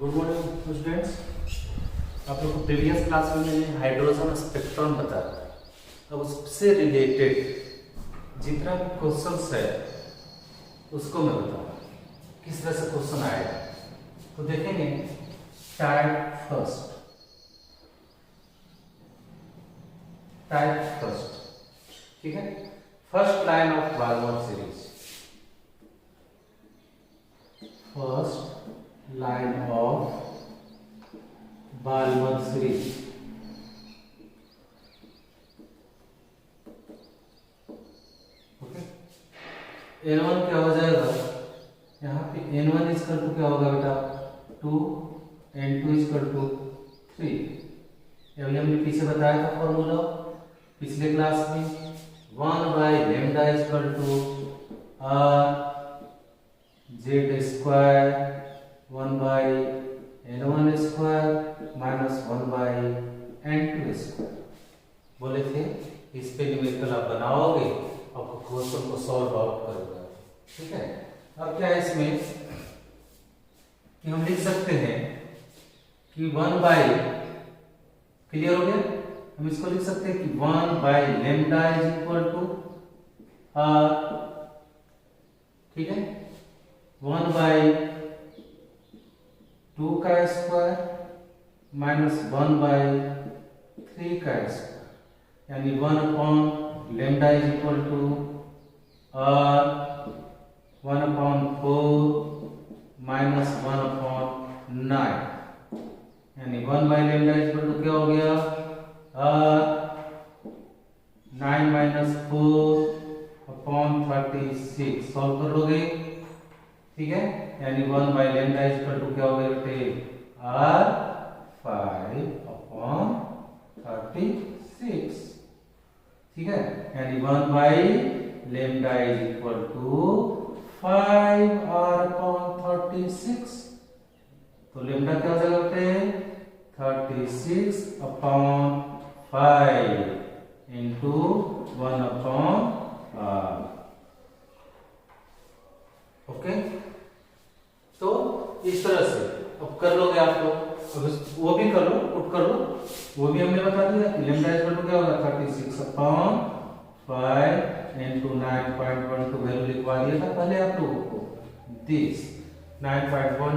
Good morning students. आप लोग को प्रीवियस क्लास में मैंने हाइड्रोजन स्पेक्ट्रम बताया था। अब उससे रिलेटेड जितना भी क्वेश्चंस है उसको मैं बताऊंगा किस तरह से क्वेश्चन आएगा। तो देखेंगे टाइप फर्स्ट, ठीक है। First line of Balmer series, first line of Balmer series. Okay, N1 क्या हो जाएगा, यहाँ पे N1 इक्वल टू क्या होगा बेटा 2, N2 इक्वल टू 3। अभी हमने पीछे बताया था फॉर्मूला पिछले क्लास में, 1 by lambda equal to R Z square 1 by N1 square minus 1 by N2 square. बोले थे इस पे न्यूमेरिकल आप बनाओगे, आपको क्वेश्चन को सॉल्व आउट करोगे, ठीक है। अब क्या है इसमें कि हम लिख सकते हैं कि 1 बाई, क्लियर हो गया, हम इसको लिख सकते हैं कि 1 by lambda is equal to R, ठीक है। 1 बाई 2 का स्क्वायर माइनस 1 बाई 3 का स्क्वायर, यानी 1 upon lambda is equal to R 1 upon 4 minus 1 upon 9, यानी 1 by lambda is equal to क्या हो गया R 9 माइनस 4 अपॉन 36। सॉल्व कर लोगे, ठीक है, यानी 1 by lambda is equal to क्या हो गया बेटे R 5 अपॉन 36, ठीक है, यानी 1 by lambda is equal to 5R upon 36। तो लेमडा क्या हो जाएगा बेटे 36 upon 5 into 1 upon R। Okay, तो इस तरह से अब कर लोगे आप लोग। अब वो भी कर लो, पुट कर लो, वो भी हमने बता दिया कि लेमडा इक्वल टू क्या होगा 36 अपॉन 5 इंटू 9.12 वैल्यू लिखवा दिया था पहले आप लोगों को। This 9.12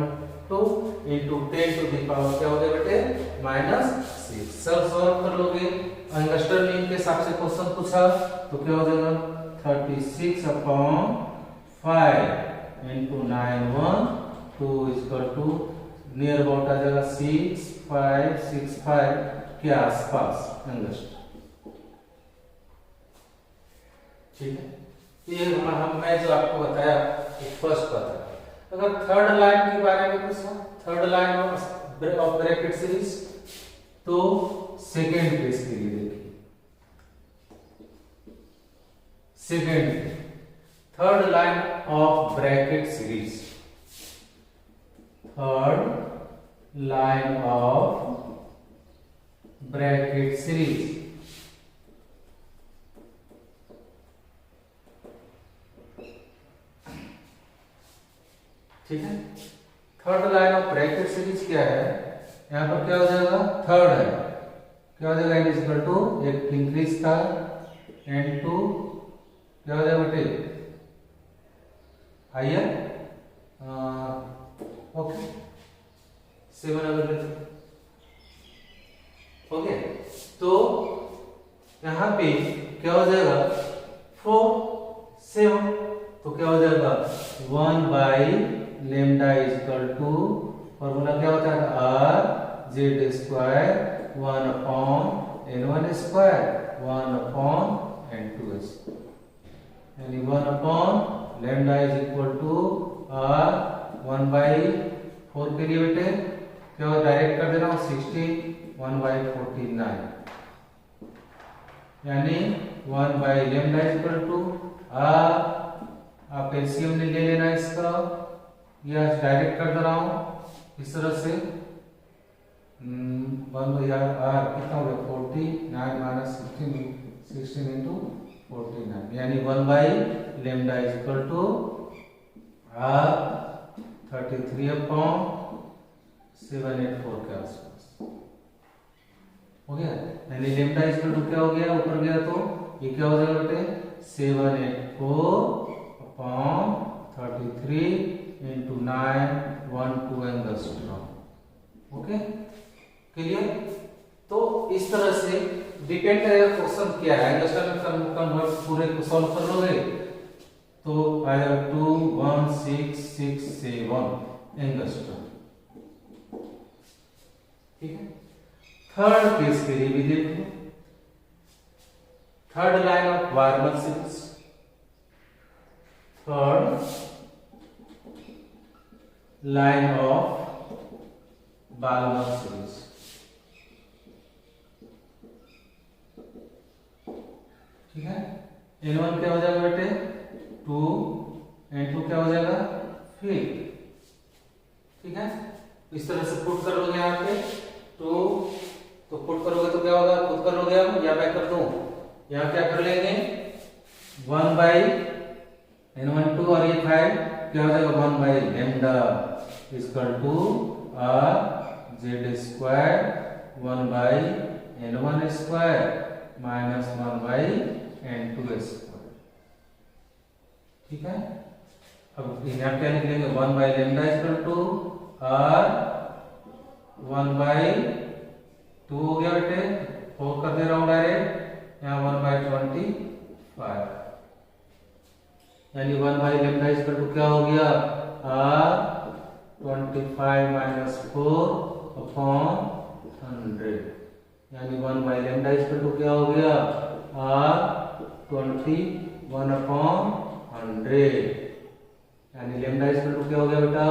into 10 to the power क्या हो गया बेटे -6। सब सॉल्व कर लोगे, अंगस्टर मीन के हिसाब से क्वेश्चन पूछा तो क्या हो जाएगा 36 upon 5 into 912 equal to near about आ जाएगा 6565 के आसपास अंगस्टर, ठीक है। ये मैं जो आपको बताया फर्स्ट बताया। अगर थर्ड लाइन के बारे में पूछा, third line of Brackett series, तो सेकेंड केस के लिए देखिए, second third line of Brackett series, third line of Brackett series, ठीक है। Third line of Brackett series क्या है, यहां पर क्या हो जाएगा थर्ड है, क्या हो जाएगा n इक्वल टू एक इंक्रीज था n2 क्या हो जाएगा बेटे हायर, ओके 7 अगर ओके, तो यहां पे क्या हो जाएगा 4 7, तो क्या हो जाएगा 1 by lambda equal to formula क्या होता है R Z square 1 upon N1 square 1 upon N2 square, यानी 1 upon lambda is equal to R 1 by 4 के लिए बेटे क्या हो डायरेक्ट कर देना 60 1 बाई 49, यानी 1 by lambda is equal to R, आप एलसीएम ले लेना इसका, या डायरेक्ट कर दे रहा हूं इस तरह से 1 बाई R कितना हो गया 49 माइनस 16 इंटू 49, यानी 1 by lambda is equal to R 33 upon 784 के आसपास हो गया। यानी लेमडा इक्वल टू क्या हो गया, ऊपर गया तो ये क्या हो जाएगा बेटे 784/33 into 912 एंगस्ट्रॉम। Okay clear. तो इस तरह से डिपेंड करेगा क्वेश्चन क्या है, एंगस्ट्रॉम में कन्वर्ट पूरे को सॉल्व कर लोगे तो आएगा 21667 एंगस्ट्रॉम। ठीक है। थर्ड केस के लिए भी देख लो, third line of Balmer series, third line of Balmer series. ठीक है। N1 क्या हो जाएगा बेटे 2, N2 क्या हो जाएगा 3। ठीक है। इस तरह से पुट कर लोगे यहाँ पे 2, तो पुट करोगे तो क्या होगा, पुट कर लोगे आप या मैं कर दूं, यहाँ क्या कर लेंगे 1/N12 और ये 5 क्या हो जाएगा 1/लैम्डा equal to z² 1/N1² minus 1/N2²। ठीक है। अब यहाँ क्या लिख लेंगे 1/लैम्डा इक्वल टू r 1/2 हो गया बेटे, 4 कर दे रहा हूं डायरेक्ट, यहाँ 1/25, यानी 1/लैम्डा इक्वल टू क्या हो गया r 25 माइनस 4/100, यानी 1/लैम्डा इक्वल टू क्या हो गया r 21/100, यानी लैम्डा इक्वल टू क्या हो गया बेटा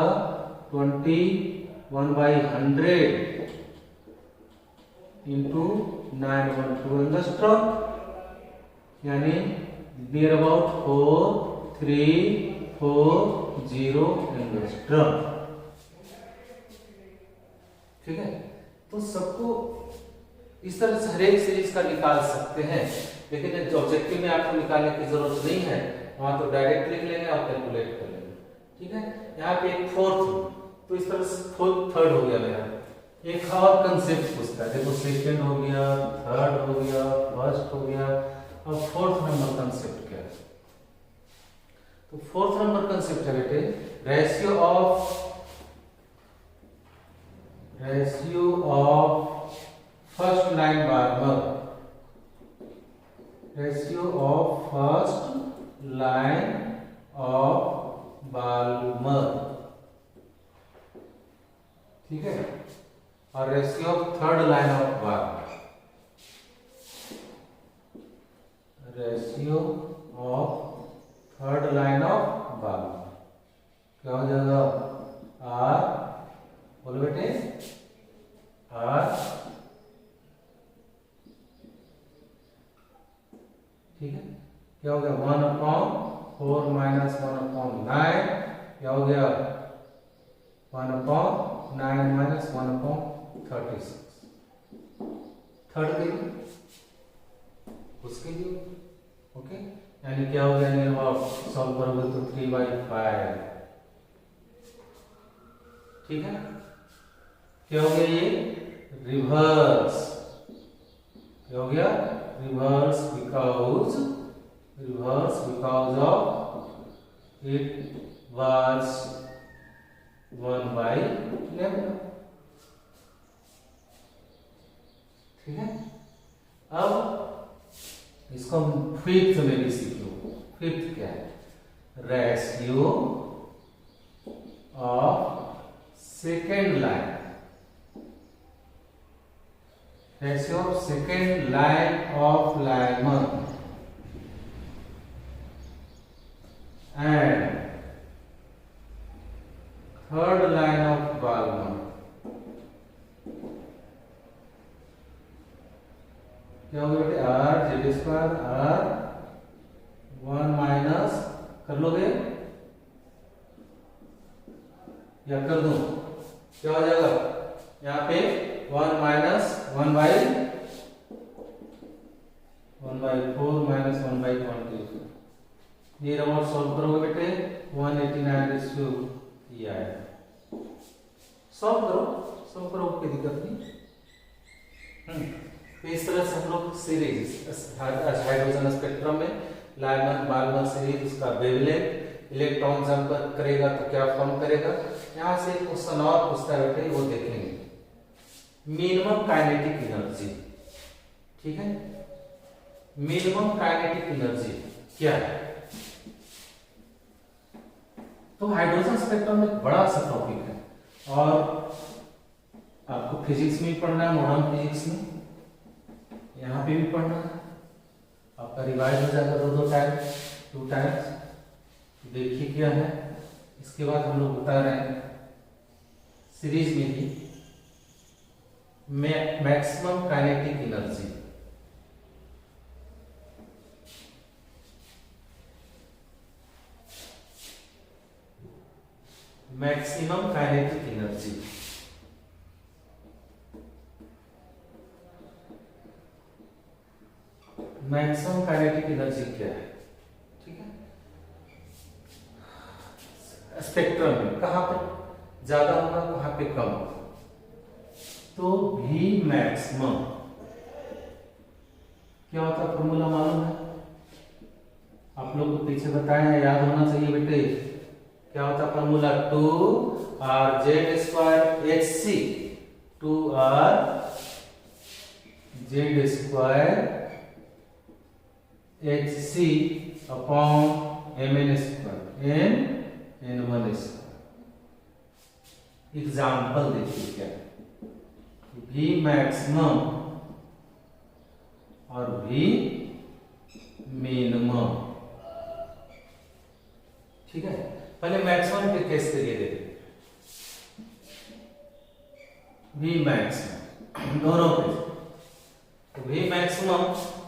21/100 इंटू 912 एंगस्ट्रॉम, यानी नियर अबाउट 4340 एंगस्ट्रॉम। ठीक है। तो सबको इस तरह से हर एक सीरीज का निकाल सकते हैं, लेकिन ऑब्जेक्टिव में आपको निकालने की जरूरत नहीं है, वहां तो डायरेक्ट लिख लेंगे और कैलकुलेट कर लेंगे। ठीक है। यहाँ पे एक फोर्थ, तो इस तरह से फोर्थ थर्ड हो गया मेरा। एक और कंसेप्ट पूछता है, देखो सेकंड हो गया, थर्ड हो गया, फर्स्ट हो गया, और फोर्थ नंबर कंसेप्ट क्या है। तो फोर्थ नंबर कंसेप्ट है बेटे ratio of first line Barmer, ratio of first line of Barmer. ठीक है। और ratio of third line of Barmer, ratio of third line of Balmer क्या हो जाएगा r, बोलो बेटे r, ठीक है, क्या हो गया 1/4 माइनस 1/9, क्या हो गया 1/9 माइनस 1/36। थर्ड के लिए उसके लिए ओके, यानी क्या हो गया नियर अबाउट सॉल्व करोगे तो 3/5। ठीक है। क्या हो गया ये रिवर्स, क्या हो गया reverse because of it was 1/लैम्डा। ठीक है। अब इसको हम फिफ्थ में भी सीखो। फिफ्थ क्या है ratio of second line, ratio of second line of Lyman and third line of Balmer. क्या होगा बेटे r z² r 1 माइनस कर लोगे या कर दूं, क्या हो जाएगा यहाँ पे 1 माइनस 1/4 माइनस 1/20, ये अबाउट सॉल्व करोगे बेटे 189 ये आएगा। सॉल्व करो, सो करो, कोई दिक्कत नहीं। तो इस तरह से हम लोग सीरीज हाइड्रोजन स्पेक्ट्रम में लाइमन बार्मर सीरीज, उसका वेवलेंथ, इलेक्ट्रॉन जंप करेगा तो क्या फॉर्म करेगा। यहाँ से क्वेश्चन और पूछता है बेटे, वो देखेंगे। मिनिमम काइनेटिक एनर्जी, ठीक है, मिनिमम काइनेटिक एनर्जी क्या है। तो हाइड्रोजन स्पेक्ट्रम में बड़ा सा टॉपिक है और आपको फिजिक्स में भी पढ़ना है, मॉडर्न फिजिक्स में, यहाँ पे भी पढ़ना है। आपका रिवाइज हो जाएगा 2 टाइम 2 टाइम्स। देखिए क्या है। इसके बाद हम लोग बता रहे हैं सीरीज में ही maximum kinetic energy. Maximum kinetic energy maximum kinetic energy क्या है, ठीक है। स्पेक्ट्रम में कहां पे ज्यादा होगा, कहां पे कम होगा। तो V मैक्सिमम क्या होता है, फॉर्मूला मालूम है आप लोग को, पीछे बताया है, याद होना चाहिए बेटे। क्या होता है formula, 2RZ² HC, 2RZ² HC upon Mn², Mn1²। Example देखिए क्या है, V मैक्सिमम और V मिनिमम, ठीक है। पहले मैक्सिमम के केस के लिए देखिए, V मैक्सिमम दोनों के, तो V मैक्सिमम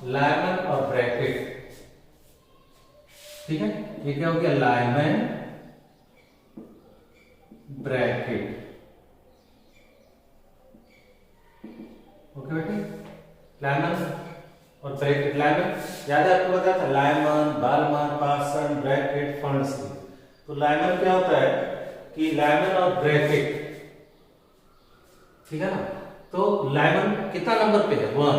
लाइमन और ब्रैकेट, ठीक है। ये क्या हो गया, लाइमन ब्रैकेट, ओके बेटे। लाइमन और ब्रैकेट, लाइमन याद है आपको बताया था, लाइमन, बार्मर, पार्सन, ब्रैकेट, फर्नसी। तो लाइमन क्या होता है कि लाइमन और ब्रैकेट, ठीक है ना। तो लाइमन कितना नंबर पे है, 1,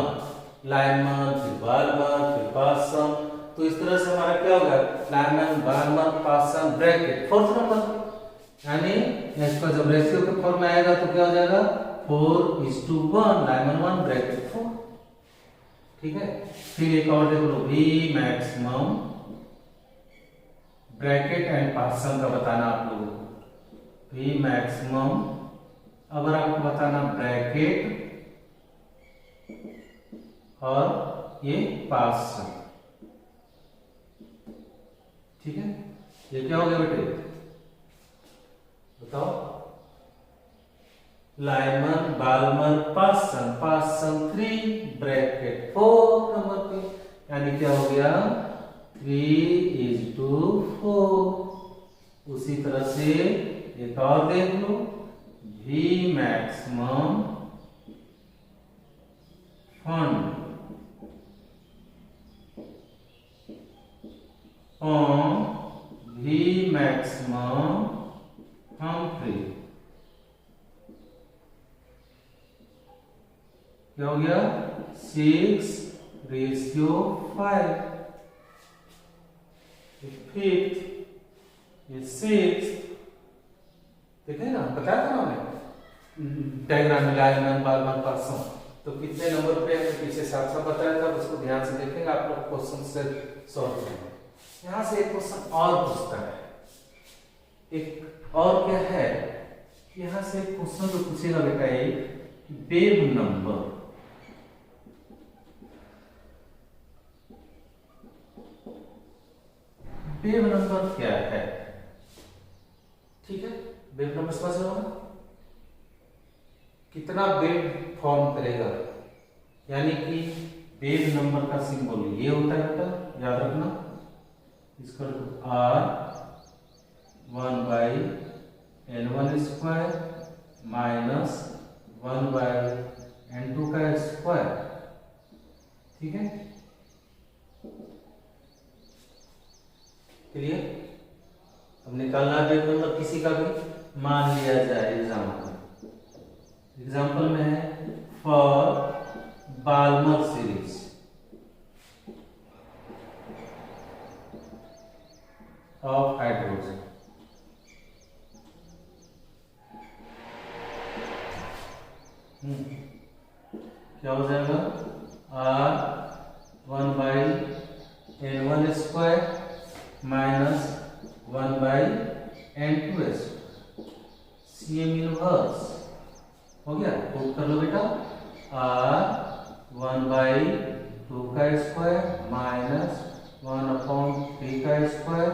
लाइमन, फिर बार्मर, फिर पार्सन। तो इस तरह से हमारा क्या होगा, Lyman, Balmer, Paschen, Brackett 4th number, यानी इसका जब रेशियो के फॉर्म में आएगा तो क्या हो जाएगा, 4:1, लाइमन 1, ब्रैकेट 4, ठीक है। फिर एक और देख लो, V maximum, Brackett and Paschen का बताना आप लोगों को। V मैक्सिमम, अगर आपको बताना ब्रैकेट और ये पार्सन, ठीक है। ये क्या हो गया बेटे, बताओ, Lyman, Balmer, Paschen, Paschen 3, Brackett 4 number पे, यानी क्या हो गया, 3:4। उसी तरह से एक और देख लो, V maximum fund on V maximum Humphrey, क्या हो गया, 6:5। फिफ्थ, ये 6, देखे ना, बताया था हमने डायग्राम में, लाइमन, बार्मर, पार्सन। तो कितने नंबर पे पीछे साफ साफ बताया था, उसको ध्यान से देखेंगे आप लोग, क्वेश्चन से सॉल्व करेंगे। यहां से एक क्वेश्चन और पूछता है, एक और क्या है, यहां से क्वेश्चन जो पूछेगा बेटा, एक वेव नंबर, वेव नंबर क्या है, ठीक है। वेव नंबर समझ रहे हो, कितना वेव फॉर्म करेगा, यानी कि वेव नंबर का सिंबल ये होता है बेटा, याद रखना, इसका R1/N1² माइनस 1/N2 का स्क्वायर, ठीक है, क्लियर। अब निकालना वेव नंबर किसी का भी, मान लिया जाए एग्जाम्पल में है for Balmer series of hydrogen. क्या हो जाएगा are 1/n1² minus 1/n2²। CM inverse हो गया, पुट कर लो बेटा। R 1/2² minus 1/3²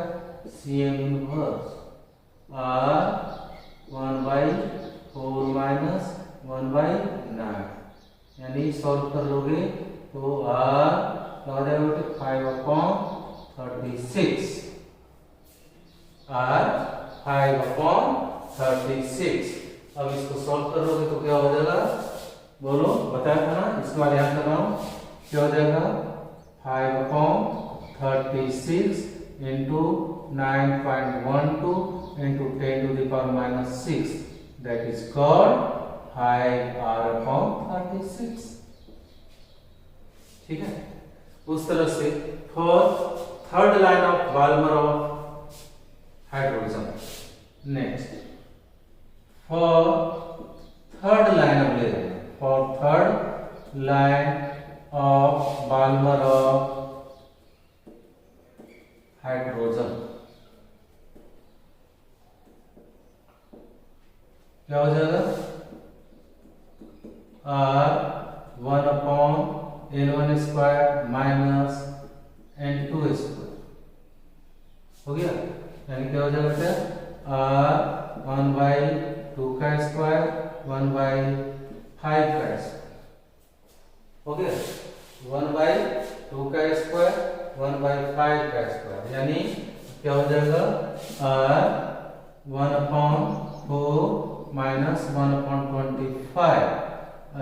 CM inverse R 1/4 minus 1/9। यानी सॉल्व कर लोगे तो आर क्या हो जाएगा बेटे 5/36। आर 5/36। अब इसको सॉल्व कर लोगे तो क्या हो जाएगा, बोलो, बताया था ना, इसके बाद ध्यान कर रहा हूं। क्या हो जाएगा 5/36 into 9.12 into 10⁻⁻6 that is called 5r/36। ठीक है, उस तरह से for third line of Balmer of hydrogen. Next for third line अब ले रहे हैं, for third line of Balmer of hydrogen क्या हो जाएगा आर 1/n1² माइनस n2²। हो गया, यानी क्या हो जाएगा आर 1/2² 1/5²। हो गया 1/2² 1/5², यानी क्या हो जाएगा R 1/4 minus 1/25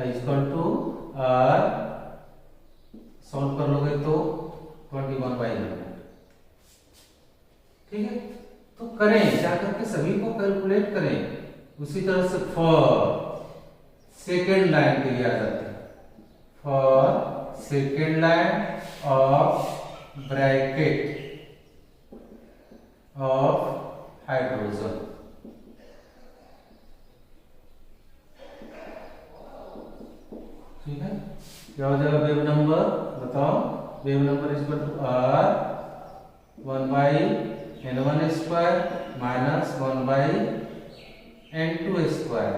equal to R solve कर लोगे तो 21/11। ठीक है, तो करें क्या करके सभी को कैलकुलेट करें। उसी तरह से फॉर सेकेंड लाइन के लिए आ जाते हैं। For second line of Brackett of hydrogen. ठीक है, क्या हो जाएगा वेव नंबर, बताओ। Wave number equal to R 1/n1² minus 1/n2²।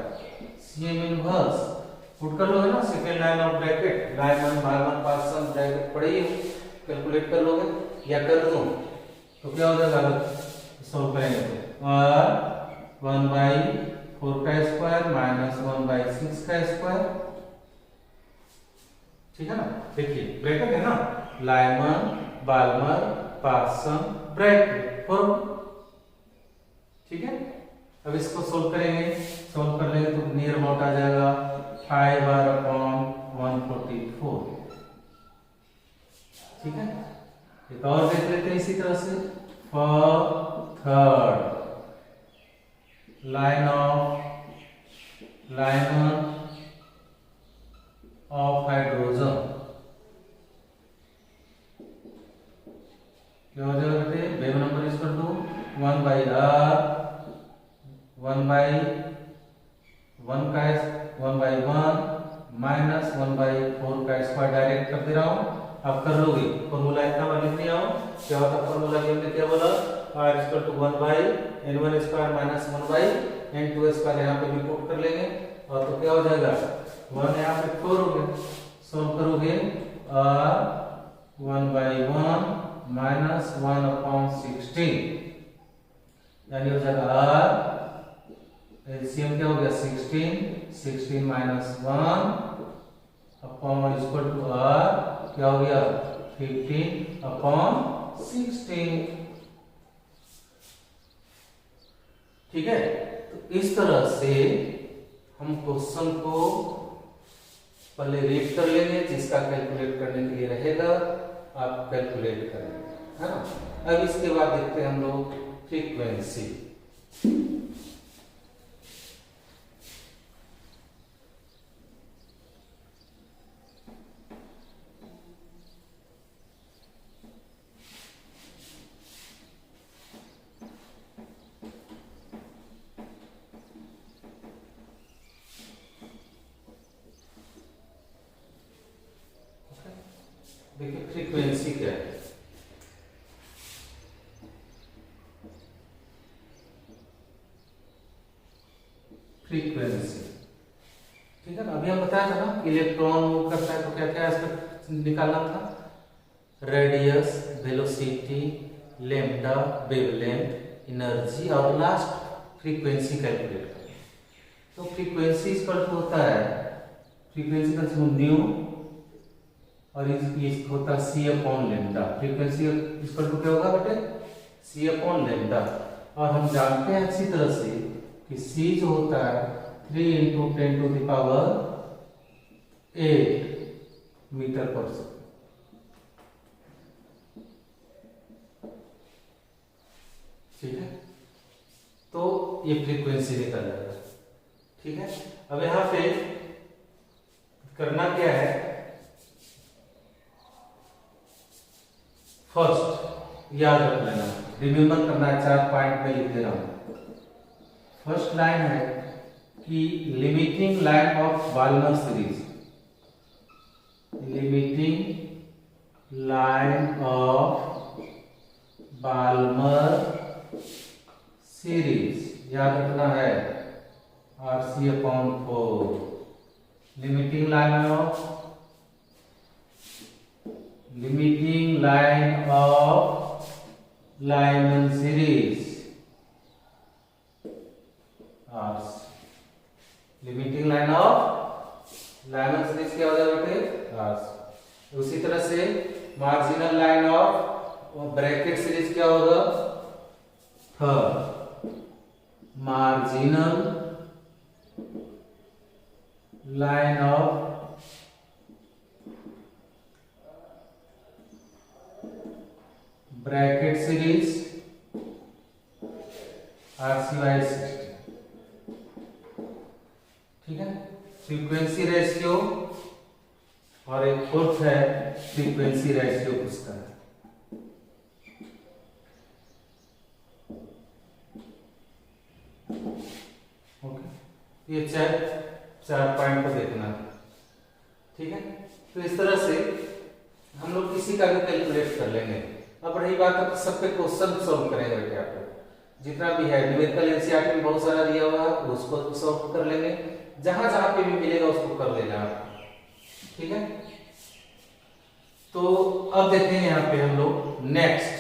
CM inverse put कर लोगे ना, second line of Brackett, Lyman Balmer Paschen Brackett पढ़ी है, कैलकुलेट कर लोगे या कर दूं तो क्या हो जाएगा, सॉल्व करेंगे तो आर 1/4² माइनस 1/6²। ठीक है ना, देखिए ब्रैकेट है ना, Lyman Balmer Paschen Brackett for. ठीक है, अब इसको सोल्व करेंगे, सोल्व कर लेंगे तो नियर अबाउट आ जाएगा 5r/144। ठीक है, एक और देख लेते हैं इसी तरह से। For third line of Lyman of hydrogen क्या हो जाएगा बेटे, wave number equal to 1/r 1/1 minus 1/4² direct कर दे रहा हूं, आप कर लोगे। फॉर्मूला इतना बार लिख दिया हूं, क्या होता है फॉर्मूला, हमने क्या बोला r equal to 1/n1² minus 1/n2²। यहाँ पे भी पुट कर लेंगे और तो क्या हो जाएगा 1 यहाँ पे 4 हो गया, सॉल्व करोगे r 1/1 माइनस 1/16 यानी हो जाएगा r एलसीएम क्या हो गया 16 minus 1 upon equal to r क्या हो गया 15/16। ठीक है, तो इस तरह से हम क्वेश्चन को पहले रीड कर लेंगे, जिसका कैलकुलेट करने के लिए रहेगा आप कैलकुलेट करें, है ना। अब इसके बाद देखते हैं हम लोग फ्रीक्वेंसी। देखिए फ्रीक्वेंसी क्या है, फ्रीक्वेंसी, ठीक है ना। अभी हम बताया था ना इलेक्ट्रॉन मूव करता है तो क्या क्या इसका निकालना था, radius, velocity, lambda, wavelength, energy और लास्ट फ्रीक्वेंसी कैलकुलेट करना। तो फ्रीक्वेंसी इसका अर्थ होता है, फ्रीक्वेंसी का न्यू और ये होता है सी अपॉन लेम्डा। फ्रीक्वेंसी इसका अर्थ क्या होगा बेटे, सी अपॉन लेम्डा। और हम जानते हैं अच्छी तरह से कि सी जो होता है 3 × 10⁸ मीटर पर सेकंड, ठीक है। तो ये फ्रीक्वेंसी निकल जाएगा, ठीक है। अब यहां पे करना क्या है, फर्स्ट याद रख लेना, रिमेंबर करना है, 4 पॉइंट में लिख दे रहा हूं। फर्स्ट लाइन है कि limiting line of Balmer series, limiting line of Balmer series याद रखना है, RC/4, limiting line of Lyman series, RC, limiting line of Lyman series क्या हो जाएगा बेटे, RC। उसी तरह से marginal line of Brackett series क्या होगा, marginal line of Brackett series RC/60, ठीक है। फ्रीक्वेंसी रेशियो और एक फोर्थ है फ्रीक्वेंसी रेशियो पूछता है, ओके। ये चार पॉइंट को देखना है, ठीक है। तो इस तरह से हम लोग किसी का भी कैलकुलेट कर लेंगे। अब रही बात अब सब पे क्वेश्चन सॉल्व करेंगे बेटे, आप लोग जितना भी है न्यूमेरिकल एनसीईआरटी में बहुत सारा दिया हुआ है उसको सॉल्व कर लेंगे, जहां जहां पे भी मिलेगा उसको कर लेना आप, ठीक है। तो अब देखेंगे यहाँ पे हम लोग नेक्स्ट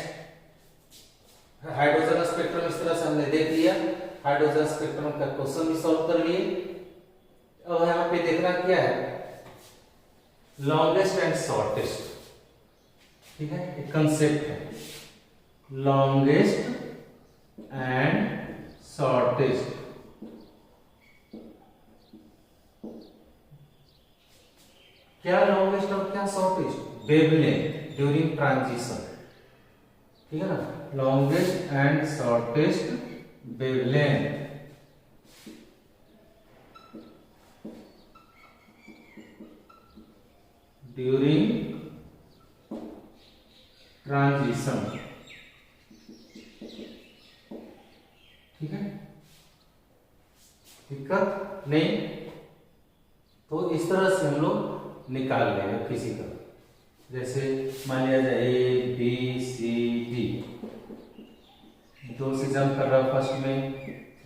हाइड्रोजन स्पेक्ट्रम, इस तरह से हमने देख लिया, हाइड्रोजन स्पेक्ट्रम का क्वेश्चन भी सॉल्व कर लिए। अब यहाँ पे देखना क्या है, लॉन्गेस्ट एंड शॉर्टेस्ट, ठीक है। एक कंसेप्ट है लॉन्गेस्ट एंड शॉर्टेस्ट। क्या लॉन्गेस्ट और क्या शॉर्टेस्ट, वेवलेंथ ड्यूरिंग ट्रांजिशन, ठीक है ना, longest and shortest wavelength during transition, ठीक है। दिक्कत नहीं, तो इस तरह से हम लोग निकाल लेंगे किसी का, जैसे मान लिया जाए A B C D, 2 से जंप कर रहा है फर्स्ट में,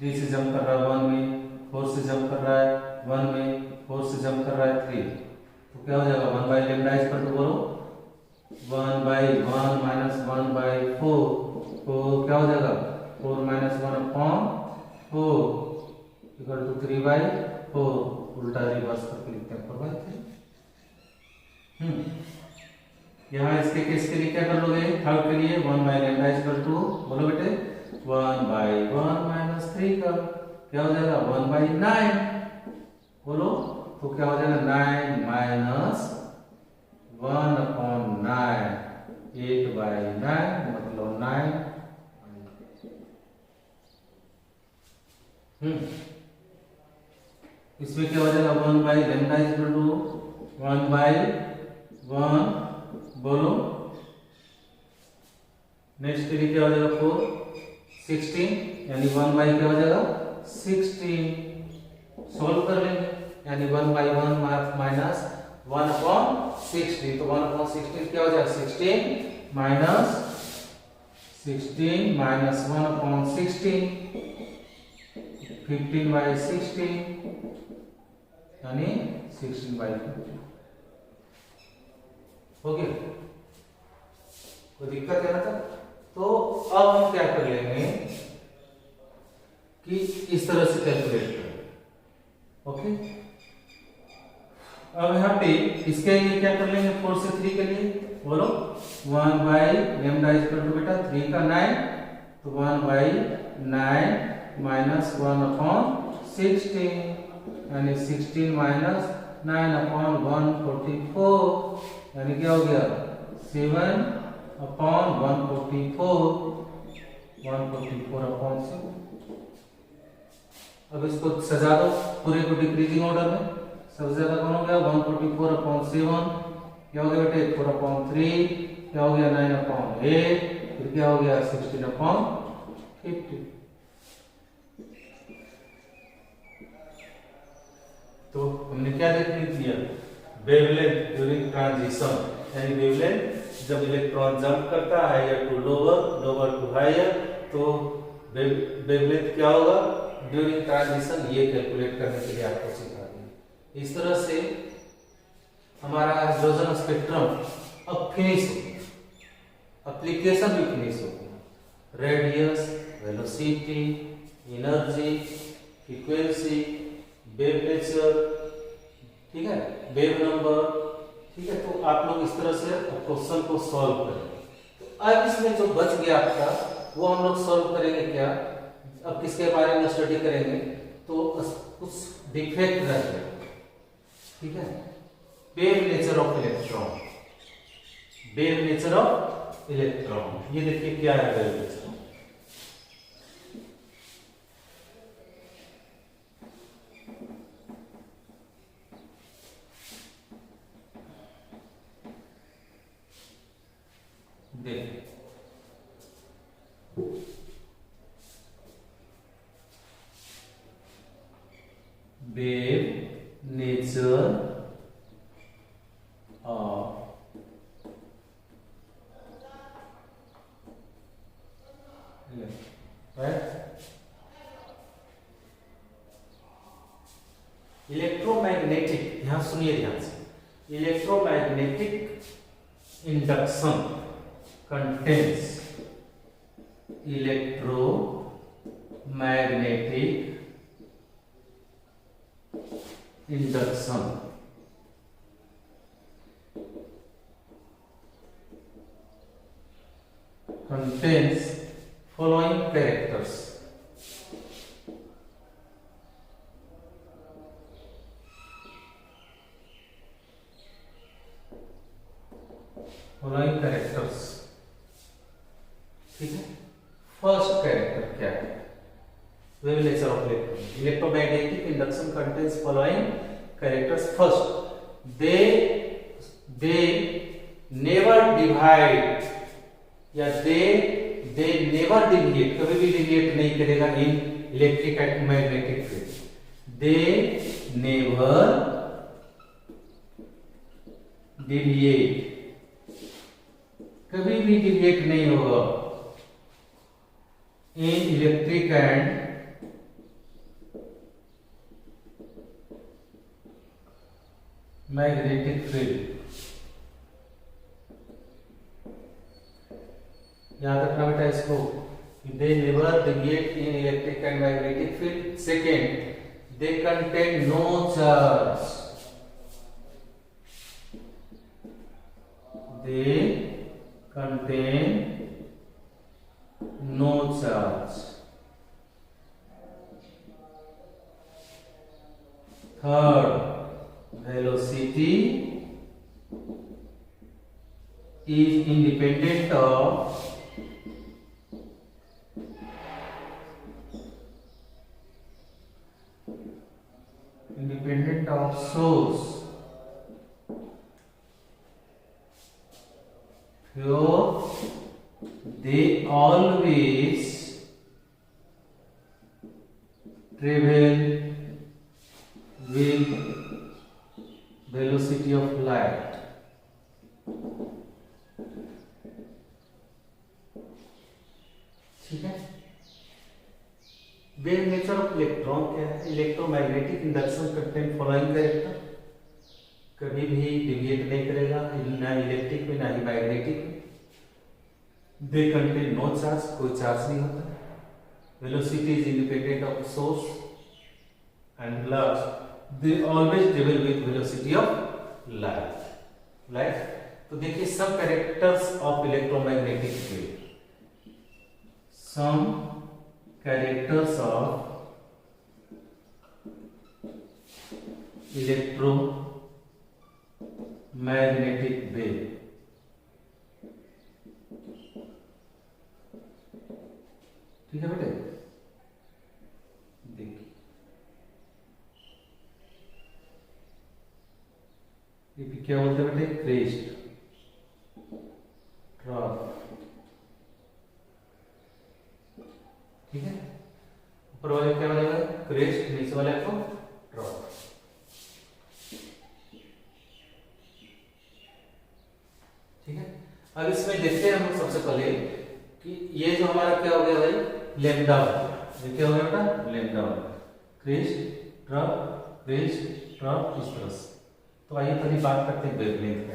3 से जंप कर रहा है 1 में, 4 से जंप कर रहा है 1 में, 4 से जंप कर रहा है 3, तो क्या हो जाएगा 1/λ इस पर, तो बोलो 1/1 माइनस 1/4, तो क्या हो जाएगा 4 - 1/4 इक्वल टू 3/4, उल्टा रिवर्स करके लिखते हैं 4/3। यहाँ इसके केस के लिए क्या कर लोगे, थर्ड के लिए 1/λ इक्वल टू, बोलो बेटे 1/1 माइनस 3 का क्या हो जाएगा 1/9, बोलो तो क्या हो जाएगा 9 माइनस 1/9, 8/9 मतलब 9। इसमें क्या हो जाएगा 1/λ इक्वल टू 1/1, बोलो नेक्स्ट के लिए क्या हो जाएगा 4, 16 यानी 1/, क्या हो जाएगा 16, सोल्व कर लेंगे, यानी 1/1 माइनस 1/16, तो 1/16 क्या हो जाएगा 16 माइनस 1/16 15/16 यानी 16/50 हो गया। कोई दिक्कत है ना? तो अब हम क्या कर लेंगे कि इस तरह से कैलकुलेट करें। ओके, अब यहाँ पे इसके लिए क्या कर लेंगे 4 से 3 के लिए बोलो 1/λ बेटा 3 का 9, तो 1/9 माइनस 1/16 यानी 16 माइनस 9/144 यानी क्या हो गया 7/144 144/6। अब इसको सजा दो पूरे को डिक्रीजिंग ऑर्डर में। सबसे ज्यादा कौन हो गया 144/7, क्या हो गया बेटे 4/3, क्या हो गया 9/8, फिर क्या हो गया 16/50। तो हमने क्या देख लिया वेवलेंथ ड्यूरिंग ट्रांजिशन, यानी वेवलेंथ जब इलेक्ट्रॉन जंप करता है या टू लोअर टू हायर, तो वेवलेंथ क्या होगा ड्यूरिंग ट्रांजिशन, ये कैलकुलेट करने के लिए आपको सिखा दिया। इस तरह से हमारा हाइड्रोजन स्पेक्ट्रम अब फिनिश हो गया, एप्लीकेशन भी फिनिश हो गया। Radius, velocity, energy, frequency, wave nature, ठीक है, वेव नंबर, ठीक है। तो आप लोग इस तरह से क्वेश्चन को सॉल्व करेंगे। तो अब इसमें जो बच गया आपका वो हम लोग सॉल्व करेंगे क्या, अब किसके बारे में स्टडी करेंगे, तो कुछ डिफेक्ट रह गया, ठीक है। Wave nature of electron, wave nature of electron, ये देखिए क्या है wave nature. Wave nature of electromagnetic, यहां सुनिए ध्यान से, electromagnetic induction contains electromagnetic induction contains following characters. Following characters, ठीक है। फर्स्ट कैरेक्टर क्या है, wave nature of electron, electromagnetic induction contains following characters. First, they never divide या they never deviate, कभी भी डिविएट नहीं करेगा in electric and magnetic field. They never deviate, कभी भी डिविएट नहीं होगा in electric and magnetic field. याद रखना बेटा इसको, they never deviate in electric and magnetic field. Second, they contain no charge, they contain no charge. Third, velocity is independent of source, so they always travel with velocity of light. ठीक है। Wave nature of electron क्या है? Electromagnetic induction content following character, कभी भी deviate नहीं करेगा, ना electric में ना ही मैग्नेटिक में। दे कंटेन नो चार्ज, कोई चार्ज नहीं होता। Velocity is independent of source and last they always travel with velocity of light. तो देखिए सब characters of electromagnetic wave, some characters of electromagnetic wave। ठीक है बेटे, देखिए ये क्या बोलते हैं बेटे? Crest, trough. ठीक है, ऊपर वाले क्या बनेगा? क्रेस्ट, नीचे वाले को ट्रफ। ठीक है, अब इसमें देखते हैं हम सबसे पहले कि ये जो हमारा क्या हो गया भाई? लैम्डा। ये क्या हो गया बेटा? Lambda. Crest, trough, crest, trough, इस तरह से। तो आइए पहले बात करते हैं वेवलेंथ का।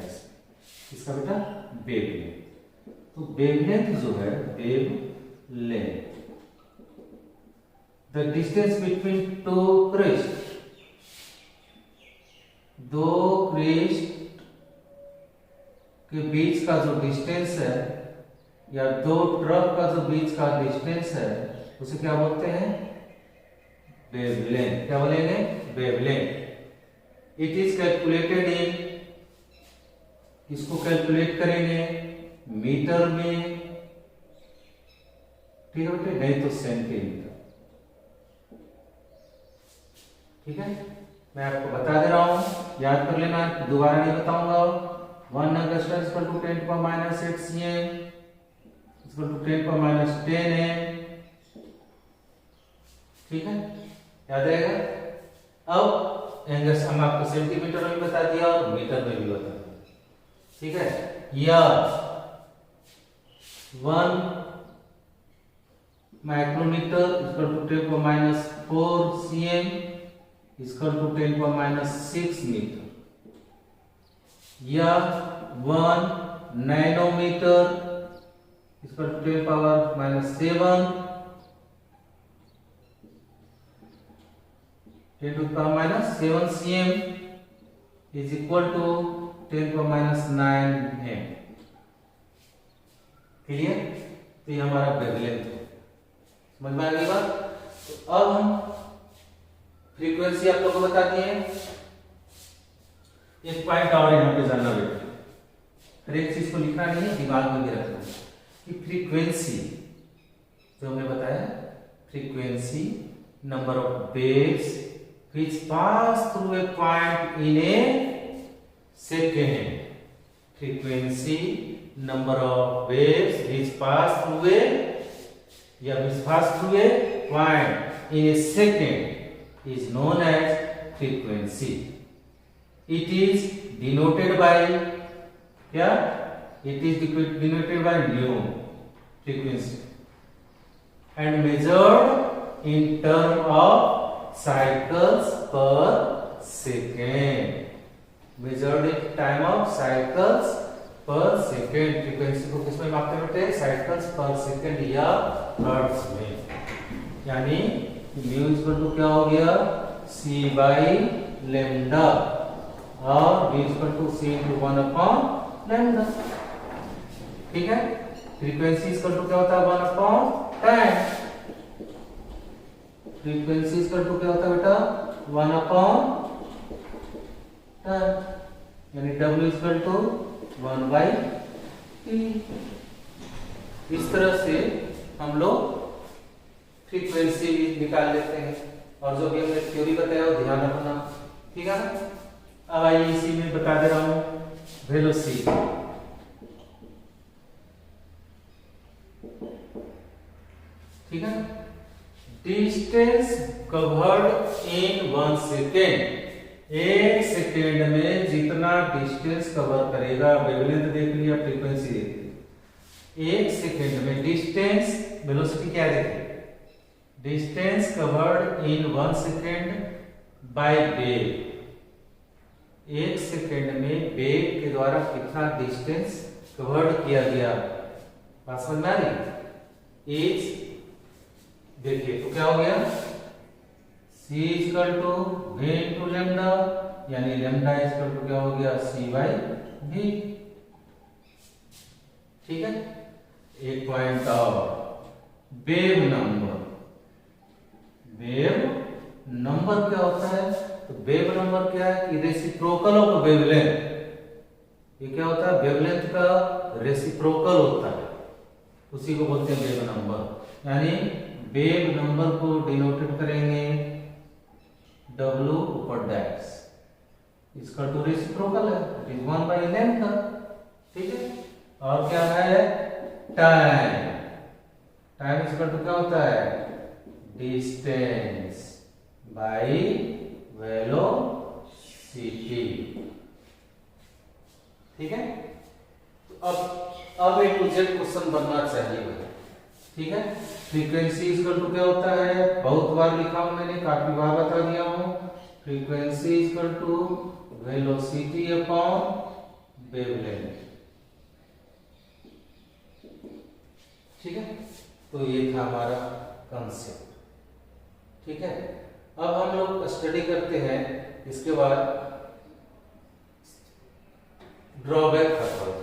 इसका बेटा वेवलेंथ। तो वेवलेंथ जो है, wavelength the distance between two crest, दो क्रेस्ट के बीच का जो डिस्टेंस है या दो ट्रफ का जो बीच का डिस्टेंस है उसे क्या बोलते हैं? वेवलेंथ। क्या बोलेंगे? Wavelength. It is calculated in, इसको कैलकुलेट करेंगे मीटर में। ठीक है बेटे, नहीं तो सेंटीमीटर। ठीक है, मैं आपको बता दे रहा हूं, याद कर लेना, दोबारा नहीं बताऊंगा। 1 अगस्टस इक्वल टू 10 पर माइनस 8 cm इक्वल टू 10 पर माइनस 10 m। ठीक है, याद रहेगा। अब एंगल्स हम आपको सेंटीमीटर में बता दिया और मीटर में भी बता दिया। ठीक है, या 1 माइक्रोमीटर इक्वल टू 10 पर माइनस 4 cm इक्वल टू 10 पर माइनस 6 मीटर, या 1 nanometre equal to 10 power minus 7 10 to power minus 7 cm is equal to 10 power minus 9 m। Clear? तो ये हमारा वेवलेंथ है। समझ में आ गई बात? तो अब हम फ्रीक्वेंसी आप लोगों को बता दिए। एक पॉइंट और यहां पे जानना बेटा, हर एक चीज को लिखना नहीं है, दिमाग में भी रखना है कि फ्रीक्वेंसी जो हमने बताया, frequency number of waves which pass through a point in a second। frequency number of waves which pass through a point in a second is known as frequency। it is denoted by क्या? it is denoted by nu, frequency, and measured in term of cycles per second। measured in time of cycles per second। Frequency को किसमें मापते बेटे? Cycles पर second या hertz में। यानी mu equal to क्या हो गया? c बाई लैम्डा, और v equal to c into 1 upon lambda. ठीक है, फ्रीक्वेंसी इक्वल टू क्या होता है? 1 upon time. Frequency equal to क्या होता है बेटा? 1 अपॉन टाइम, यानी w equal to 1 by t। इस तरह से हम लोग फ्रीक्वेंसी भी निकाल लेते हैं, और जो भी हमने थ्योरी बताया वो ध्यान रखना। ठीक है, अब आइए इसी में बता दे रहा हूं वेलोसिटी। ठीक है, distance covered in 1 second. 1 second second में जितना डिस्टेंस कवर करेगा, वेवलेंथ देख लिया, फ्रीक्वेंसी देख लिया, 1 सेकेंड में डिस्टेंस, वेलोसिटी क्या देखे, distance covered in 1 second by wave, 1 second में वेव के द्वारा कितना डिस्टेंस कवर्ड किया गया, बात समझ में आ रही। एज देखिए तो क्या हो गया, c equal to v into lambda, यानी लेमडा इक्वल टू क्या हो गया, c बाई v। ठीक है, एक पॉइंट और, वेव नंबर, वेव नंबर क्या होता है, तो वेव नंबर क्या है कि रेसिप्रोकल ऑफ वेवलेंथ, ये क्या होता है, वेवलेंथ का रेसिप्रोकल होता है, उसी को बोलते हैं वेव नंबर। यानी वेव नंबर को डिनोटेड करेंगे W ऊपर डैश, इसका टू रेसिप्रोकल है, इट इज 1 बाई लेंथ का। ठीक है, और क्या है, टाइम, टाइम इसका टू क्या होता है, डिस्टेंस बाई वेलोसिटी। ठीक है, तो अब एक जेड क्वेश्चन बनना चाहिए भाई। ठीक है, फ्रीक्वेंसी इक्वल टू क्या होता है, बहुत बार लिखा हूं मैंने, काफी बार बता दिया हूं, frequency equal to velocity upon wavelength. ठीक है, तो ये था हमारा कंसेप्ट। ठीक है, अब हम लोग स्टडी करते हैं, इसके बाद ड्रॉबैक करता हूं।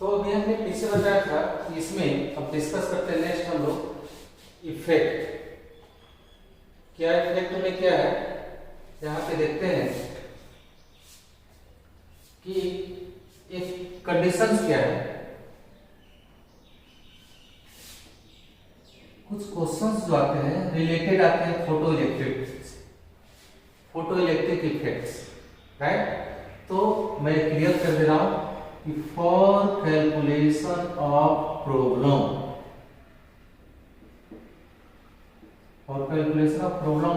तो अभी हमने पीछे बताया था कि इसमें अब डिस्कस करते हैं नेक्स्ट हम लोग इफेक्ट। क्या इफेक्ट में क्या है, यहां पे देखते हैं कि एक कंडीशंस क्या है, कुछ क्वेश्चंस जो आते हैं रिलेटेड आते हैं फोटो इलेक्ट्रिक इफेक्ट्स, राइट। तो मैं क्लियर कर दे रहा हूं कि for calculation of problem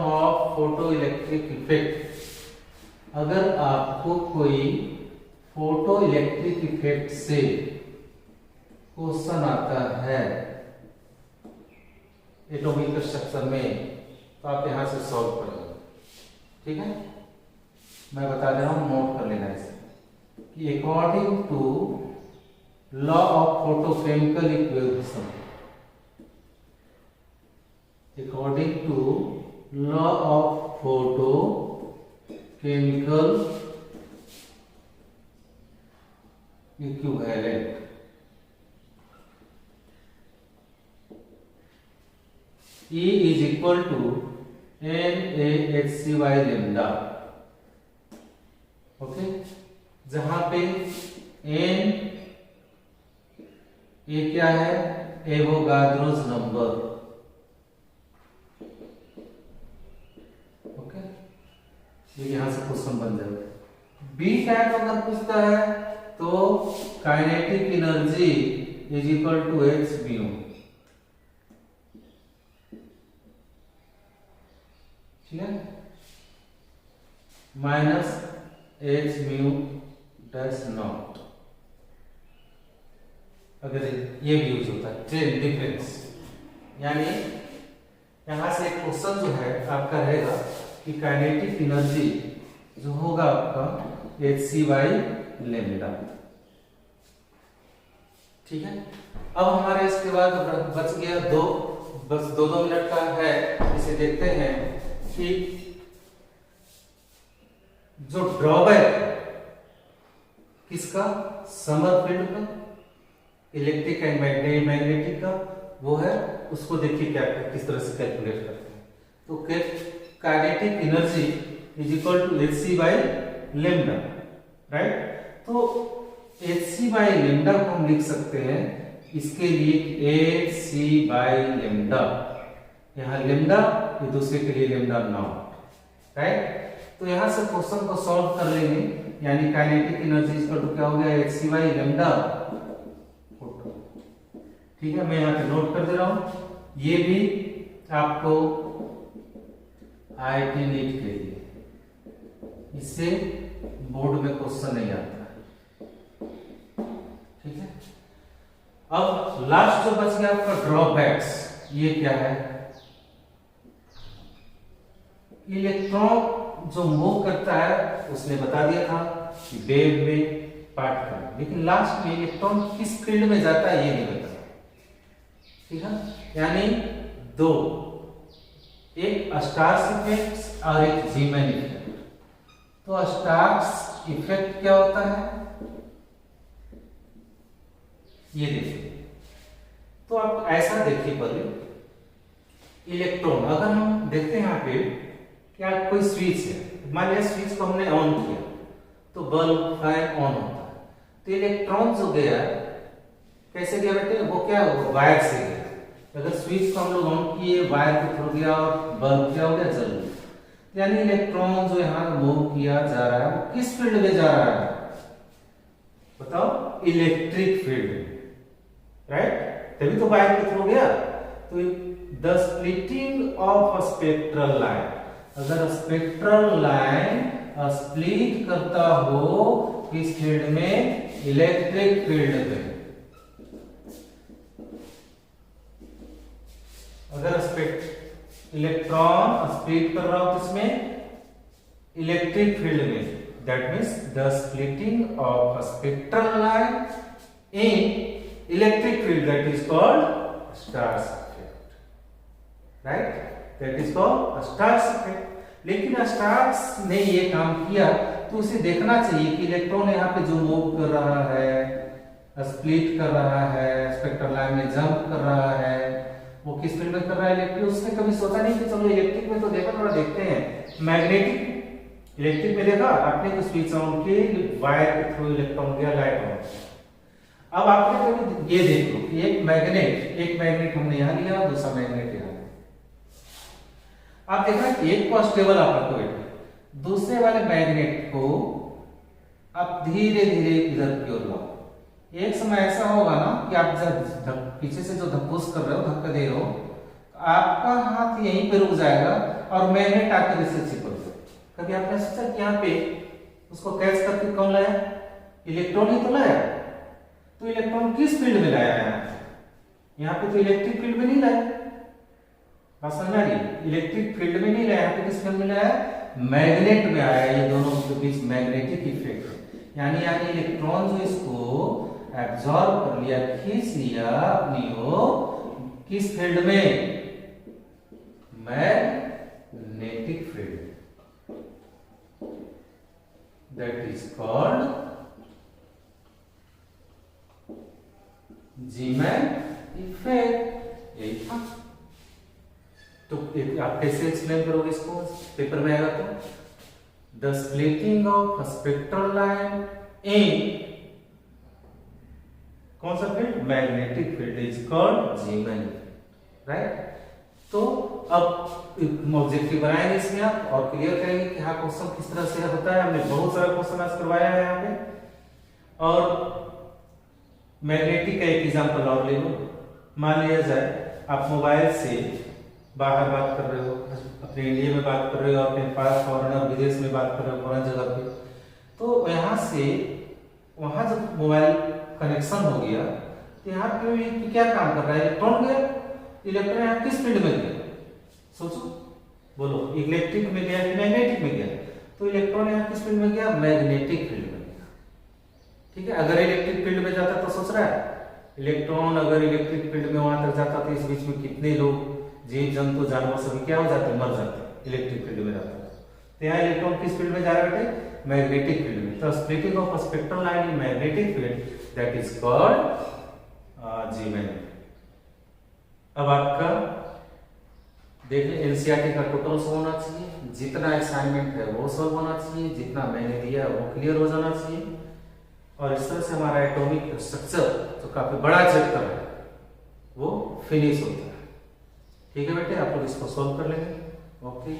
of photo electric effect, अगर आपको कोई फोटो इलेक्ट्रिक इफेक्ट से क्वेश्चन आता है एटॉमिक स्ट्रक्चर में, तो आप यहां से सॉल्व करेंगे। ठीक है, मैं बता दे रहा हूं, नोट कर लेना इसे कि according to law of photochemical equation, according to law of photochemical equivalent, E is equal to NaHC by lambda। Okay, जहां पे N ये क्या है, एवोगाड्रोस नंबर। ओके, ये यहां से क्वेश्चन बन जाएगा। बी टाइप अगर पूछता है तो kinetic energy is equal to h mu. ठीक है, minus h mu dash nought, अगर ये भी यूज होता है ट्रेन डिफरेंस। यानी यहां से एक क्वेश्चन जो है आपका रहेगा कि काइनेटिक एनर्जी जो होगा आपका hc बाई लेमडा। ठीक है, अब हमारे इसके बाद बच गया बस दो मिनट का है, इसे देखते हैं कि जो ड्रॉबैक किसका, समरफील्ड का, इलेक्ट्रिक एंड मैग्नेटिक का, वो है, उसको देखिए क्या किस तरह से कैलकुलेट करते हैं। तो kinetic energy is equal to hc by lambda, right. तो hc बाई लेमडा को हम लिख सकते हैं इसके लिए एच सी बाई लेमडा, यहाँ लेमडा, ये दूसरे के लिए लेमडा नॉट, राइट। तो यहां से क्वेश्चन को सॉल्व कर लेंगे, यानी काइनेटिक एनर्जी इसका क्या हो गया, एच सी बाई लेमडा। ठीक है, मैं यहाँ पे नोट कर दे रहा हूं, ये भी आपको आईआईटी नीट के लिए, इससे बोर्ड में क्वेश्चन नहीं आता है। ठीक है, अब लास्ट जो बच गया आपका ड्रॉबैक्स, ये क्या है, इलेक्ट्रॉन जो मूव करता है उसने बता दिया था कि वेव में पार्टिकल, लेकिन लास्ट में इलेक्ट्रॉन किस फील्ड में जाता है ये नहीं बता। ठीक है, यानी दो, एक स्टार्स इफेक्ट और एक जीमैन इफेक्ट। तो स्टार्स इफेक्ट क्या होता है, ये देखिए, तो आप ऐसा देखिए पहले, इलेक्ट्रॉन अगर हम देखते हैं यहाँ पे क्या कोई स्विच है, मान लिया स्विच को हमने ऑन किया तो बल्ब फैन ऑन होता है, तो इलेक्ट्रॉन जो गया कैसे गया बेटे, वो क्या वायर से गया। अगर स्विच को हम लोग ऑन किए, वायर के थ्रू गया और बल्ब क्या हो गया, जल गया। यानी इलेक्ट्रॉन जो यहाँ मूव किया जा रहा है वो किस फील्ड में जा रहा है, बताओ, इलेक्ट्रिक फील्ड में, राइट, तभी तो वायर के थ्रू गया। तो the splitting of a spectral line, अगर स्पेक्ट्रल लाइन स्प्लिट करता हो किस फील्ड में, इलेक्ट्रिक फील्ड में, अगर इलेक्ट्रॉन स्प्लिट कर रहा हो किसमें, इलेक्ट्रिक फील्ड में, that means the splitting of spectral line in electric field, that is called stars effect, right, that is called stars effect. लेकिन स्टार्स ने ये काम किया तो उसे देखना चाहिए कि इलेक्ट्रॉन यहाँ पे जो मूव कर रहा है, स्प्लिट कर रहा है, स्पेक्ट्रल लाइन में जंप कर रहा है, वो किस फील्ड में कर रहा है, इलेक्ट्रिक। उसने कभी सोचा नहीं कि चलो इलेक्ट्रिक में तो देखा, थोड़ा देखते हैं मैग्नेटिक। इलेक्ट्रिक में देखा आपने तो स्विच ऑन किए, वायर के थ्रू इलेक्ट्रॉन गया, लाइट ऑन। अब आपने कभी ये देख लो कि एक मैग्नेट हमने यहाँ लिया, दूसरा मैग्नेट यहाँ, आप देखा कि एक को स्टेबल आप रखो बेटे, दूसरे वाले मैग्नेट को आप धीरे धीरे इधर की ओर लाओ। एक समय ऐसा होगा ना कि आप जब पीछे से जो धक्कोस कर रहे हो, धक्का दे रहे हो, आपका हाथ यहीं पे रुक जाएगा और मैग्नेट आकर इससे चिपक जाए। कभी आपने सोचा कि यहाँ पे उसको कैच करके कौन लाया, इलेक्ट्रॉन ही तो लाया। तो इलेक्ट्रॉन किस फील्ड में लाया है, यहाँ पे तो इलेक्ट्रिक फील्ड में नहीं लाया, बात समझ आ रही, इलेक्ट्रिक फील्ड में नहीं लाया, यहाँ पे किस फील्ड में लाया, मैग्नेट में आया। ये दोनों के बीच मैग्नेटिक इफेक्ट है, यानी इलेक्ट्रॉन जो इसको एब्जॉर्ब कर लिया, खींच लिया अपनी ओर, किस फील्ड में, magnetic field, that is called Zeeman effect. यही था। तो आप कैसे एक्सप्लेन करोगे इसको, पेपर में आएगा तो, the splitting of spectral line in कौन सा field, magnetic field, is called Zeeman, right. तो अब ऑब्जेक्टिव बनाएंगे इसमें आप और क्लियर करेंगे कि हाँ क्वेश्चन किस तरह से होता है। हमने बहुत सारा क्वेश्चन आज करवाया है यहाँ पे। और मैग्नेटिक का एक एग्जांपल और ले लो, मान लिया जाए आप मोबाइल से बाहर बात कर रहे हो, अपने इंडिया में बात कर रहे हो, अपने पास फॉरेनर विदेश में बात कर रहे हो, फॉरेन जगह पे, तो यहाँ से वहां जब मोबाइल कनेक्शन हो गया तो यहाँ पे क्या काम कर रहा है, इलेक्ट्रॉन गया, इलेक्ट्रॉन यहाँ किस फील्ड में गया, सोचो, बोलो, इलेक्ट्रिक में गया कि मैग्नेटिक में गया, तो इलेक्ट्रॉन यहाँ किस फील्ड में गया, मैग्नेटिक फील्ड में गया। ठीक है, अगर इलेक्ट्रिक फील्ड में जाता तो सोच रहा है, इलेक्ट्रॉन अगर इलेक्ट्रिक फील्ड में वहां तक जाता तो इस बीच में कितने लोग, जीव जंतु जानवर सभी क्या हो जाते, मर जाते, इलेक्ट्रिक फील्ड में जाता। तो यहाँ इलेक्ट्रॉन किस फील्ड में जा रहा है बेटे, मैग्नेटिक फील्ड में। तो splitting of spectral line in magnetic field, that is called Zeeman. अब आपका देखिए एनसीईआरटी का टोटल सॉल्व होना चाहिए, जितना असाइनमेंट है वो सॉल्व होना चाहिए, जितना मैंने दिया वो क्लियर हो जाना चाहिए। और इस तरह से हमारा एटॉमिक स्ट्रक्चर जो काफी बड़ा चैप्टर है वो फिनिश होता है। ठीक है बेटे, आप लोग इसको सॉल्व कर लेंगे। ओके।